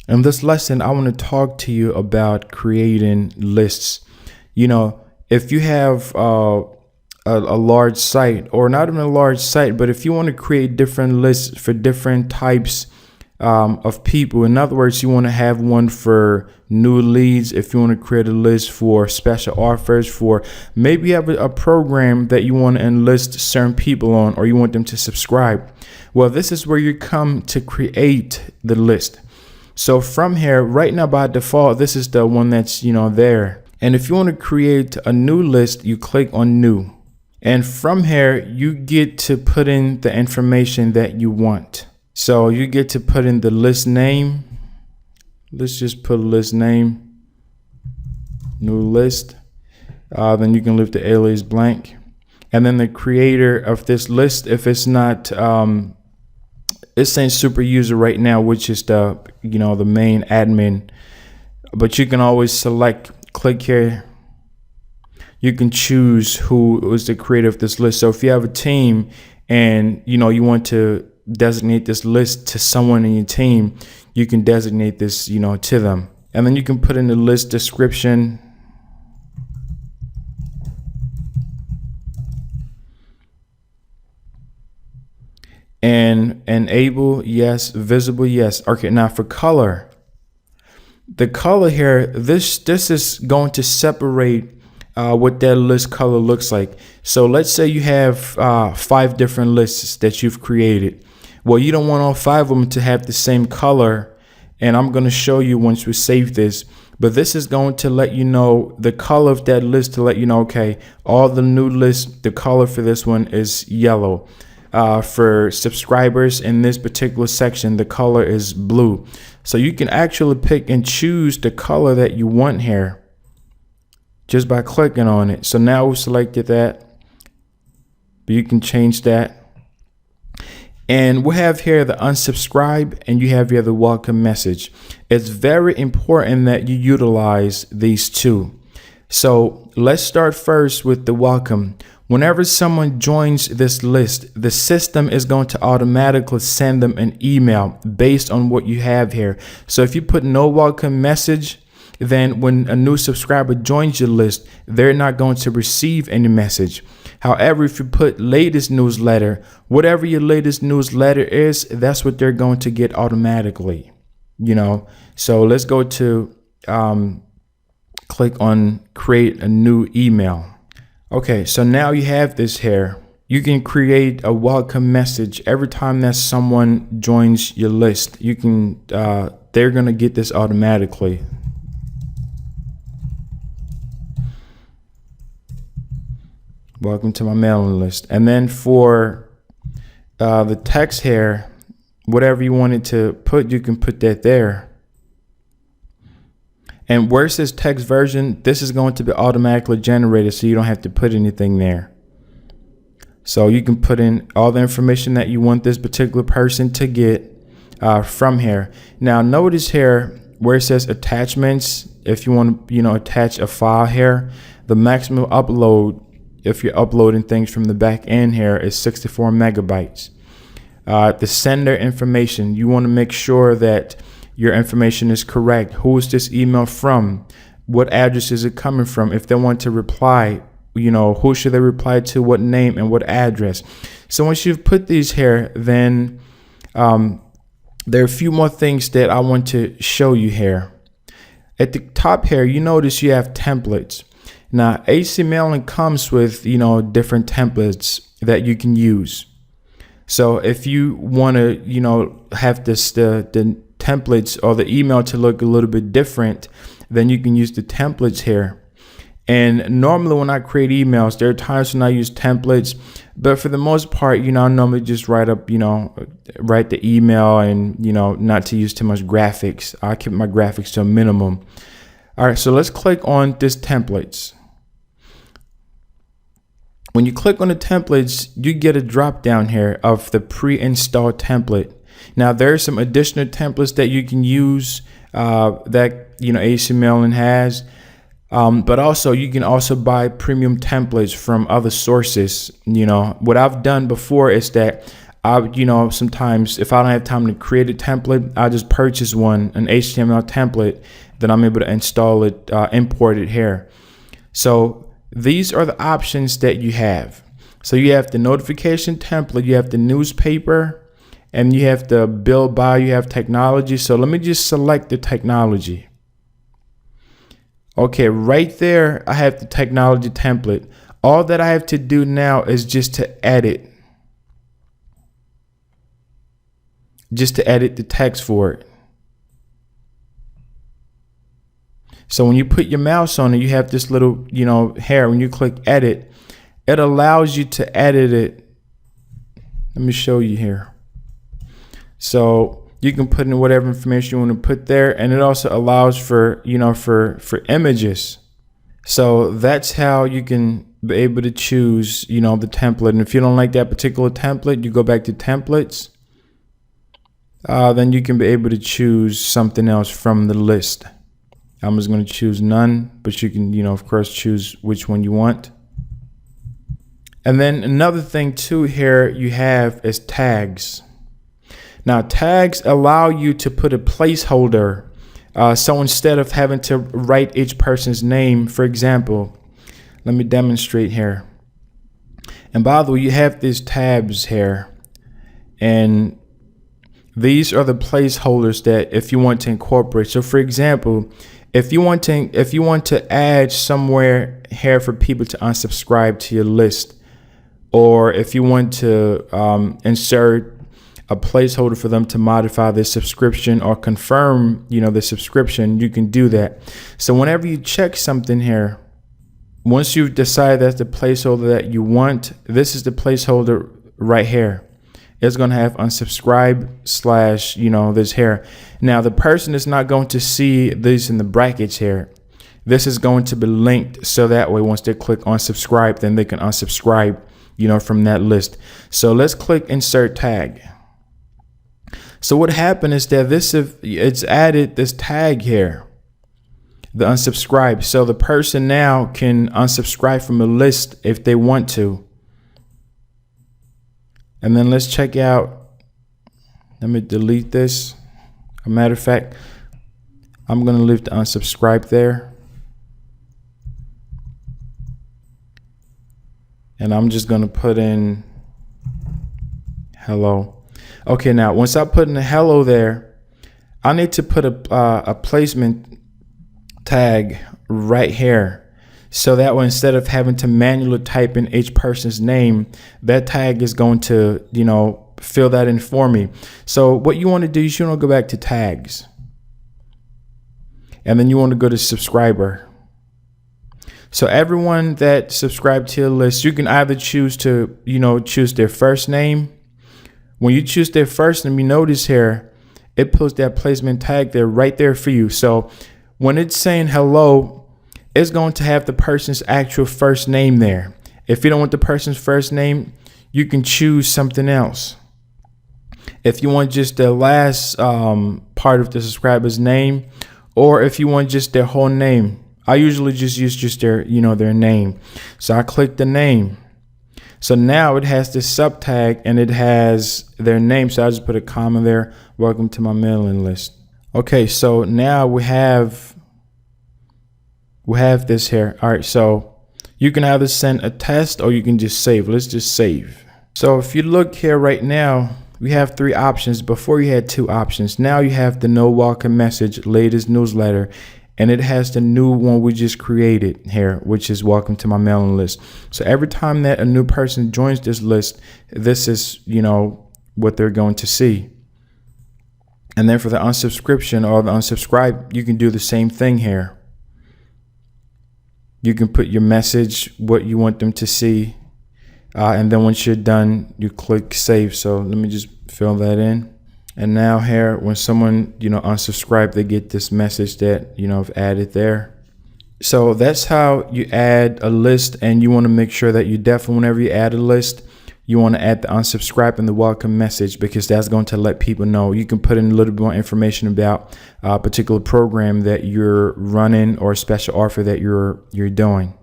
In this lesson, I want to talk to you about creating lists. If you have a large site, or not even a large site, but if you want to create different lists for different types of people. In other words, you want to have one for new leads. If you want to create a list for special offers, for maybe you have a program that you want to enlist certain people on, or you want them to subscribe. Well, this is where you come to create the list. So from here, right now by default, this is the one that's, there. And if you want to create a new list, you click on new. And from here, you get to put in the information that you want. So you get to put in the list name. Let's just put list name, new list. Then you can leave the alias blank. And then the creator of this list, if it's not, it's saying super user right now, which is the main admin. But you can always click here. You can choose who is the creator of this list. So if you have a team and you want to designate this list to someone in your team, you can designate this to them. And then you can put in the list description. And enable, yes. Visible, yes. Okay, now for color, the color here, this is going to separate what that list color looks like. So let's say you have 5 different lists that you've created. Well, you don't want all 5 of them to have the same color, and I'm going to show you once we save this. But this is going to let you know the color of that list, to let you know, okay, all the new lists, the color for this one is yellow. For subscribers in this particular section, the color is blue. So you can actually pick and choose the color that you want here just by clicking on it. So now we selected that, but you can change that. And we have here the unsubscribe, and you have here the welcome message. It's very important that you utilize these two. So let's start first with the welcome. Whenever someone joins this list, the system is going to automatically send them an email based on what you have here. So if you put no welcome message, then when a new subscriber joins your list, they're not going to receive any message. However, if you put latest newsletter, whatever your latest newsletter is, that's what they're going to get automatically. So let's go to click on create a new email. Okay, so now you have this here. You can create a welcome message every time that someone joins your list. You can they're going to get this automatically. Welcome to my mailing list. And then for the text here, whatever you wanted to put, you can put that there. And where it says text version, this is going to be automatically generated, so you don't have to put anything there. So you can put in all the information that you want this particular person to get from here. Now notice here where it says attachments. If you want to attach a file here, the maximum upload, if you're uploading things from the back end here, is 64 megabytes. The sender information, you want to make sure that your information is correct. Who is this email from? What address is it coming from? If they want to reply, who should they reply to, what name and what address? So once you've put these here, then there are a few more things that I want to show you here. At the top here, you notice you have templates. Now, Acymailing comes with, different templates that you can use. So if you want to, have this, the templates or the email to look a little bit different, then you can use the templates here. And normally when I create emails, there are times when I use templates, but for the most part, I normally just write the email and, not to use too much graphics. I keep my graphics to a minimum. All right, so let's click on this templates. When you click on the templates, you get a drop down here of the pre-installed template. Now there are some additional templates that you can use that Acymailing has, but also you can also buy premium templates from other sources. What I've done before is that sometimes if I don't have time to create a template, I just purchase an HTML template, then I'm able to install it, import it here. So these are the options that you have. So you have the notification template, you have the newspaper, and you have the build by, you have technology. So let me just select the technology. Okay, right there, I have the technology template. All that I have to do now is just to edit the text for it. So when you put your mouse on it, you have this little, hair. When you click edit, it allows you to edit it. Let me show you here. So you can put in whatever information you want to put there, and it also allows for for images. So that's how you can be able to choose the template. And if you don't like that particular template, you go back to templates. Then you can be able to choose something else from the list. I'm just going to choose none, but you can of course choose which one you want. And then another thing too here you have is tags. Now tags allow you to put a placeholder. So instead of having to write each person's name, for example, let me demonstrate here. And by the way, you have these tabs here, and these are the placeholders that if you want to incorporate. So for example, if you want to add somewhere here for people to unsubscribe to your list, or if you want to insert a placeholder for them to modify their subscription or confirm, the subscription, you can do that. So whenever you check something here, once you've decided that's the placeholder that you want, this is the placeholder right here. It's going to have unsubscribe / this here. Now the person is not going to see these in the brackets here. This is going to be linked, so that way once they click unsubscribe, then they can unsubscribe, from that list. So let's click insert tag. So what happened is that it's added this tag here, the unsubscribe. So the person now can unsubscribe from a list if they want to. And then let's check out. Let me delete this. A matter of fact, I'm going to leave the unsubscribe there. And I'm just going to put in hello. Okay, now once I put in the hello there, I need to put a placement tag right here. So that way, instead of having to manually type in each person's name, that tag is going to, fill that in for me. So what you want to do is you want to go back to tags. And then you want to go to subscriber. So everyone that subscribed to your list, you can either choose to, choose their first name. When you choose their first name, you notice here, it puts that placement tag there right there for you. So when it's saying hello, it's going to have the person's actual first name there. If you don't want the person's first name, you can choose something else. If you want just the last part of the subscriber's name, or if you want just their whole name, I usually just use just their, their name. So I click the name. So now it has this sub tag and it has their name. So I just put a comma there. Welcome to my mailing list. Okay, so now we have this here. All right, so you can either send a test or you can just save. Let's just save. So if you look here right now, we have 3 options. Before you had 2 options. Now you have the no welcome message, latest newsletter, and it has the new one we just created here, which is welcome to my mailing list. So every time that a new person joins this list, this is, what they're going to see. And then for the unsubscription or the unsubscribe, you can do the same thing here. You can put your message, what you want them to see. And then once you're done, you click save. So let me just fill that in. And now here, when someone, unsubscribe, they get this message that, I've added there. So that's how you add a list. And you want to make sure that you definitely, whenever you add a list, you want to add the unsubscribe and the welcome message, because that's going to let people know. You can put in a little bit more information about a particular program that you're running or a special offer that you're doing.